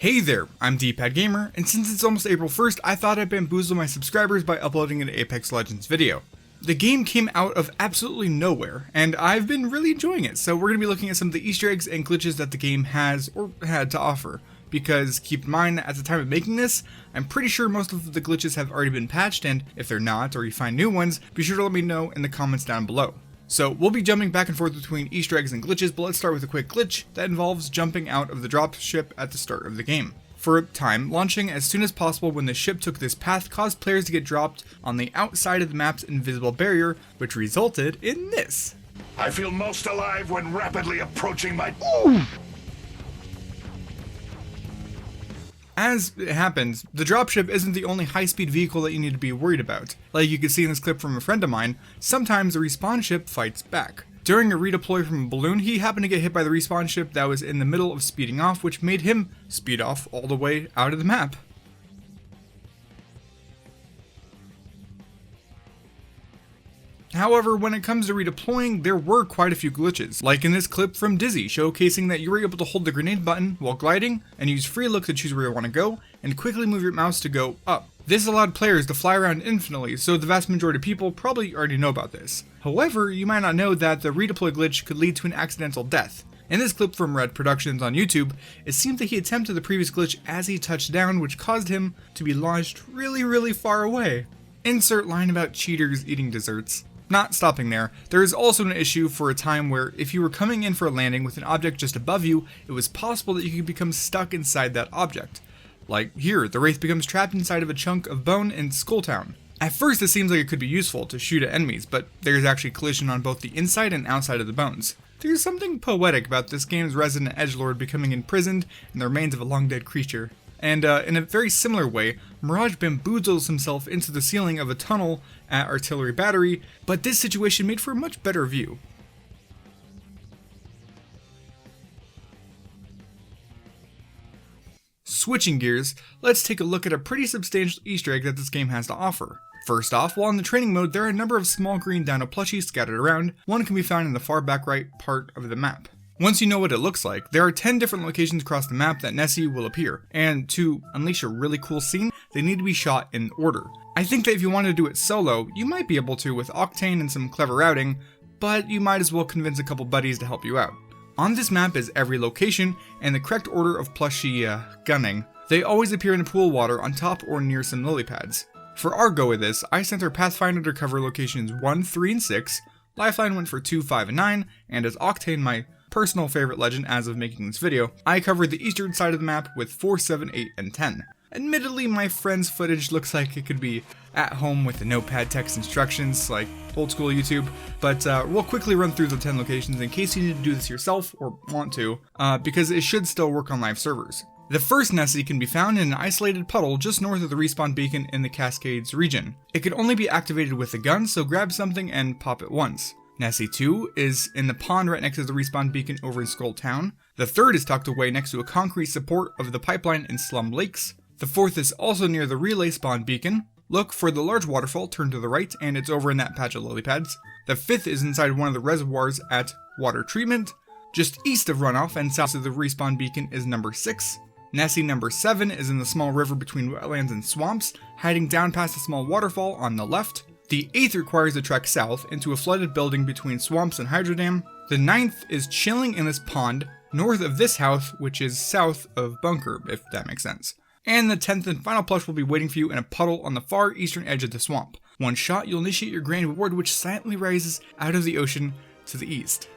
Hey there, I'm DPadGamer, and since it's almost April 1st, I thought I'd bamboozle my subscribers by uploading an Apex Legends video. The game came out of absolutely nowhere, and I've been really enjoying it, so we're going to be looking at some of the Easter eggs and glitches that the game has, or had to offer. Because, keep in mind, at the time of making this, I'm pretty sure most of the glitches have already been patched, and if they're not, or you find new ones, be sure to let me know in the comments down below. So, we'll be jumping back and forth between Easter eggs and glitches, but let's start with a quick glitch that involves jumping out of the dropship at the start of the game. For a time, launching as soon as possible when the ship took this path caused players to get dropped on the outside of the map's invisible barrier, which resulted in this. I feel most alive when rapidly approaching my... As it happens, the dropship isn't the only high-speed vehicle that you need to be worried about. Like you can see in this clip from a friend of mine, sometimes the respawn ship fights back. During a redeploy from a balloon, he happened to get hit by the respawn ship that was in the middle of speeding off, which made him speed off all the way out of the map. However, when it comes to redeploying, there were quite a few glitches, like in this clip from Dizzy, showcasing that you were able to hold the grenade button while gliding, and use free look to choose where you want to go, and quickly move your mouse to go up. This allowed players to fly around infinitely, so the vast majority of people probably already know about this. However, you might not know that the redeploy glitch could lead to an accidental death. In this clip from Red Productions on YouTube, it seemed that he attempted the previous glitch as he touched down, which caused him to be launched really far away. Insert line about cheaters eating desserts. Not stopping there, there is also an issue for a time where if you were coming in for a landing with an object just above you, it was possible that you could become stuck inside that object. Like here, the Wraith becomes trapped inside of a chunk of bone in Skulltown. At first it seems like it could be useful to shoot at enemies, but there's actually collision on both the inside and outside of the bones. There's something poetic about this game's resident edgelord becoming imprisoned in the remains of a long-dead creature. And in a very similar way, Mirage bamboozles himself into the ceiling of a tunnel at Artillery Battery, but this situation made for a much better view. Switching gears, let's take a look at a pretty substantial Easter egg that this game has to offer. First off, while in the training mode, there are a number of small green dino plushies scattered around. One can be found in the far back right part of the map. Once you know what it looks like, there are 10 different locations across the map that Nessie will appear, and to unleash a really cool scene, they need to be shot in order. I think that if you want to do it solo, you might be able to with Octane and some clever routing, but you might as well convince a couple buddies to help you out. On this map is every location, and the correct order of plushie gunning. They always appear in a pool of water on top or near some lily pads. For our go with this, I sent our Pathfinder to cover locations 1, 3, and 6, Lifeline went for 2, 5, and 9, and as Octane, my personal favorite legend as of making this video, I covered the eastern side of the map with 4, 7, 8, and 10. Admittedly, my friend's footage looks like it could be at home with the notepad text instructions, like old school YouTube, but we'll quickly run through the 10 locations in case you need to do this yourself or want to, because it should still work on live servers. The first Nessie can be found in an isolated puddle just north of the respawn beacon in the Cascades region. It can only be activated with a gun, so grab something and pop it once. Nessie 2 is in the pond right next to the respawn beacon over in Skulltown. The third is tucked away next to a concrete support of the pipeline in Slum Lakes. The fourth is also near the relay spawn beacon. Look for the large waterfall, turn to the right, and it's over in that patch of lily pads. The fifth is inside one of the reservoirs at Water Treatment. Just east of Runoff and south of the respawn beacon is number 6. Nessie number 7 is in the small river between wetlands and swamps, hiding down past a small waterfall on the left. The 8th requires a trek south into a flooded building between swamps and hydrodam. The 9th is chilling in this pond north of this house, which is south of Bunker, if that makes sense. And the 10th and final plush will be waiting for you in a puddle on the far eastern edge of the swamp. One shot, you'll initiate your grand reward, which silently rises out of the ocean to the east.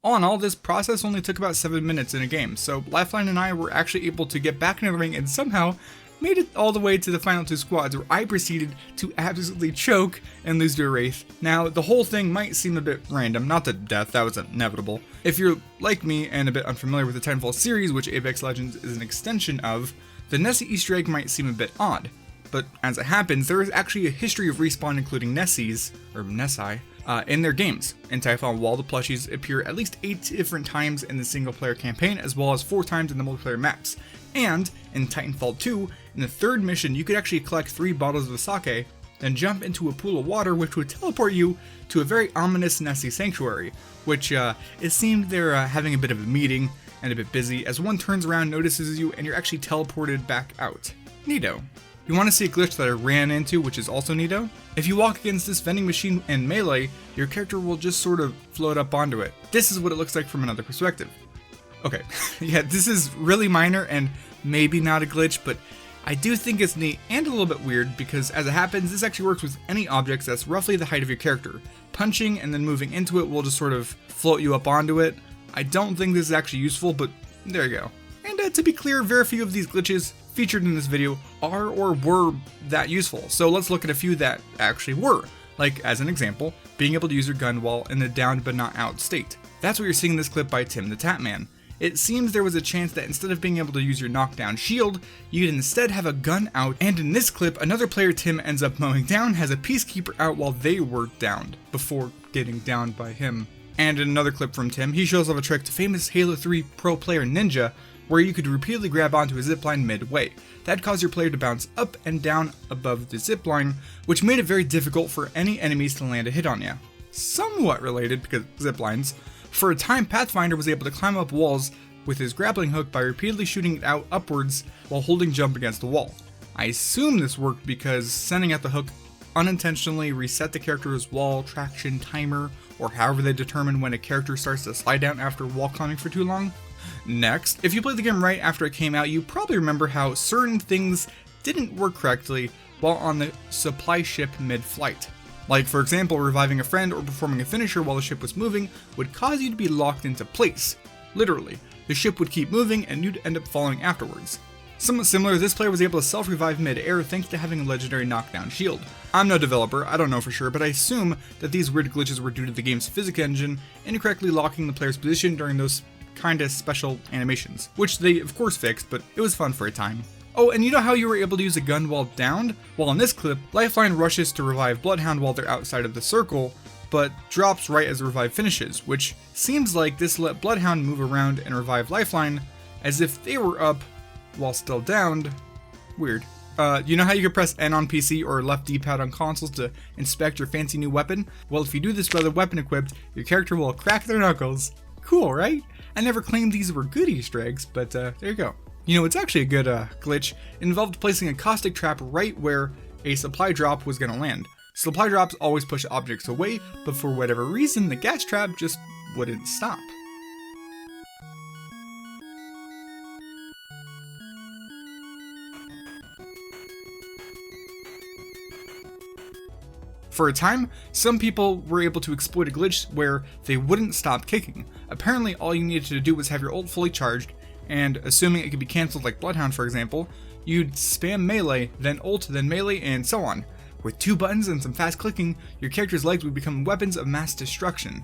All in all, this process only took about 7 minutes in a game, so Lifeline and I were actually able to get back into the ring and somehow made it all the way to the final 2 squads, where I proceeded to absolutely choke and lose to a Wraith. Now, the whole thing might seem a bit random, not to death, that was inevitable. If you're like me and a bit unfamiliar with the Titanfall series, which Apex Legends is an extension of, the Nessie Easter egg might seem a bit odd. But as it happens, there is actually a history of Respawn including Nessies, or Nessie, in their games. In Titanfall, while the plushies appear at least 8 different times in the single player campaign, as well as 4 times in the multiplayer maps. And in Titanfall 2, in the 3rd mission, you could actually collect 3 bottles of sake, then jump into a pool of water which would teleport you to a very ominous Nessie sanctuary, which it seemed they're having a bit of a meeting and a bit busy, as one turns around, notices you, and you're actually teleported back out. Neato. You want to see a glitch that I ran into, which is also neato? If you walk against this vending machine in Melee, your character will just sort of float up onto it. This is what it looks like from another perspective. Okay, yeah, this is really minor and maybe not a glitch, but I do think it's neat and a little bit weird because as it happens, this actually works with any objects that's roughly the height of your character. Punching and then moving into it will just sort of float you up onto it. I don't think this is actually useful, but there you go. And to be clear, very few of these glitches featured in this video are or were that useful, so let's look at a few that actually were. Like, as an example, being able to use your gun while in a down but not out state. That's what you're seeing in this clip by Tim the Tatman. It seems there was a chance that instead of being able to use your knockdown shield, you'd instead have a gun out, and in this clip, another player Tim ends up mowing down has a peacekeeper out while they were downed, before getting downed by him. And in another clip from Tim, he shows off a trick to famous Halo 3 pro player Ninja, where you could repeatedly grab onto a zipline midway. That caused your player to bounce up and down above the zipline, which made it very difficult for any enemies to land a hit on you. Somewhat related, because ziplines. For a time, Pathfinder was able to climb up walls with his grappling hook by repeatedly shooting it out upwards while holding jump against the wall. I assume this worked because sending out the hook unintentionally reset the character's wall traction timer, or however they determine when a character starts to slide down after wall climbing for too long. Next, if you played the game right after it came out, you probably remember how certain things didn't work correctly while on the supply ship mid-flight. Like, for example, reviving a friend or performing a finisher while the ship was moving would cause you to be locked into place. Literally, the ship would keep moving and you'd end up falling afterwards. Somewhat similar, this player was able to self-revive mid-air thanks to having a legendary knockdown shield. I'm no developer, I don't know for sure, but I assume that these weird glitches were due to the game's physics engine incorrectly locking the player's position during those kinda special animations, which they of course fixed, but it was fun for a time. Oh, and you know how you were able to use a gun while downed? Well, in this clip, Lifeline rushes to revive Bloodhound while they're outside of the circle, but drops right as the revive finishes, which seems like this let Bloodhound move around and revive Lifeline as if they were up while still downed. Weird. You know how you can press N on PC or left D-pad on consoles to inspect your fancy new weapon? Well, if you do this with a weapon equipped, your character will crack their knuckles. Cool, right? I never claimed these were good Easter eggs, but there you go. You know, it's actually a good glitch. It involved placing a caustic trap right where a supply drop was going to land. Supply drops always push objects away, but for whatever reason, the gas trap just wouldn't stop. For a time, some people were able to exploit a glitch where they wouldn't stop kicking. Apparently, all you needed to do was have your ult fully charged, and assuming it could be cancelled like Bloodhound for example, you'd spam melee, then ult, then melee, and so on. With 2 buttons and some fast clicking, your character's legs would become weapons of mass destruction.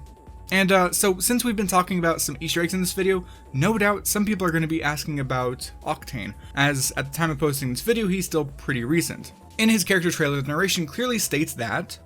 And so since we've been talking about some Easter eggs in this video, no doubt some people are going to be asking about Octane, as at the time of posting this video he's still pretty recent. In his character trailer, the narration clearly states that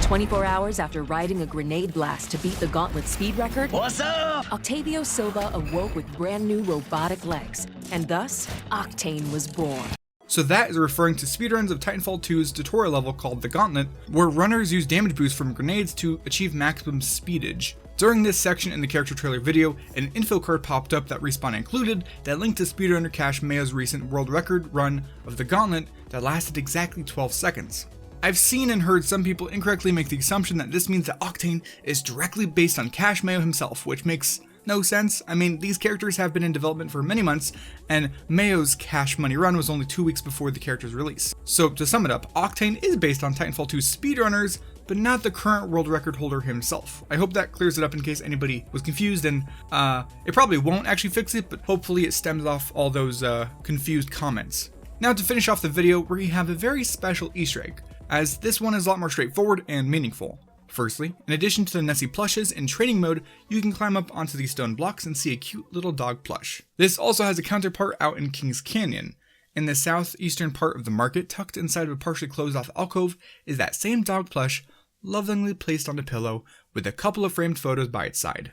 24 hours after riding a grenade blast to beat the Gauntlet speed record, What's up? Octavio Silva awoke with brand new robotic legs, and thus, Octane was born. So that is referring to speedruns of Titanfall 2's tutorial level called the Gauntlet, where runners use damage boosts from grenades to achieve maximum speedage. During this section in the character trailer video, an info card popped up that Respawn included that linked to speedrunner Cash Mayo's recent world record run of the Gauntlet that lasted exactly 12 seconds. I've seen and heard some people incorrectly make the assumption that this means that Octane is directly based on Cash Mayo himself, which makes no sense. I mean, these characters have been in development for many months, and Mayo's Cash Money run was only 2 weeks before the character's release. So to sum it up, Octane is based on Titanfall 2's speedrunners, but not the current world record holder himself. I hope that clears it up in case anybody was confused, and it probably won't actually fix it, but hopefully it stems off all those confused comments. Now to finish off the video, we have a very special Easter egg, as this one is a lot more straightforward and meaningful. Firstly, in addition to the Nessie plushes, in training mode, you can climb up onto these stone blocks and see a cute little dog plush. This also has a counterpart out in Kings Canyon. In the southeastern part of the market, tucked inside of a partially closed off alcove, is that same dog plush, lovingly placed on a pillow with a couple of framed photos by its side.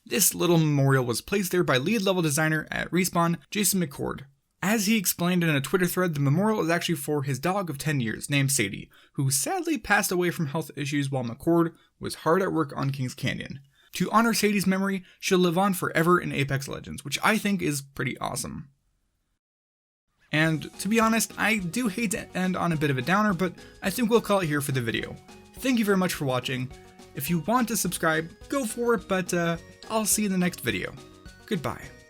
This little memorial was placed there by lead level designer at Respawn, Jason McCord. As he explained in a Twitter thread, the memorial is actually for his dog of 10 years named Sadie, who sadly passed away from health issues while McCord was hard at work on Kings Canyon. To honor Sadie's memory, she'll live on forever in Apex Legends, which I think is pretty awesome. And to be honest, I do hate to end on a bit of a downer, but I think we'll call it here for the video. Thank you very much for watching. If you want to subscribe, go for it, but I'll see you in the next video. Goodbye.